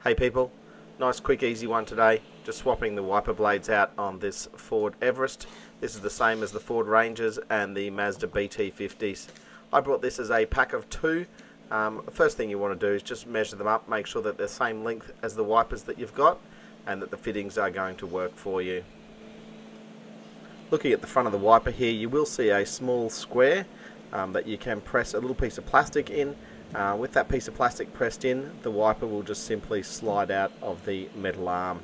Hey people, nice quick easy one today. Just swapping the wiper blades out on this Ford Everest. This is the same as the Ford Rangers and the Mazda BT50s. I brought this as a pack of two. The first thing you want to do is just measure them up, make sure that they're the same length as the wipers that you've got and that the fittings are going to work for you. Looking at the front of the wiper here, you will see a small square that you can press a little piece of plastic in. With that piece of plastic pressed in, the wiper will just simply slide out of the metal arm.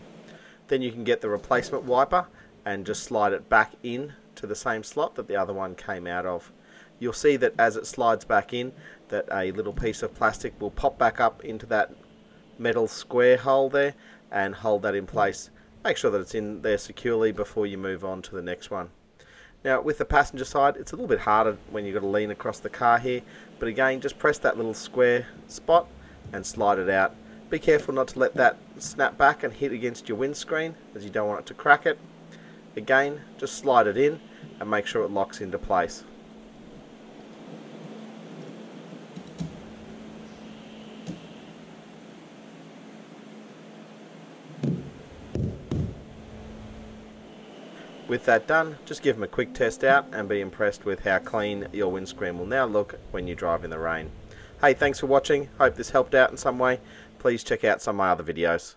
Then you can get the replacement wiper and just slide it back in to the same slot that the other one came out of. You'll see that as it slides back in, that a little piece of plastic will pop back up into that metal square hole there and hold that in place. Make sure that it's in there securely before you move on to the next one. Now with the passenger side, it's a little bit harder when you've got to lean across the car here, but again, just press that little square spot and slide it out. Be careful not to let that snap back and hit against your windscreen, as you don't want it to crack it. Again, just slide it in and make sure it locks into place. With that done, just give them a quick test out and be impressed with how clean your windscreen will now look when you drive in the rain. Hey, thanks for watching. Hope this helped out in some way. Please check out some of my other videos.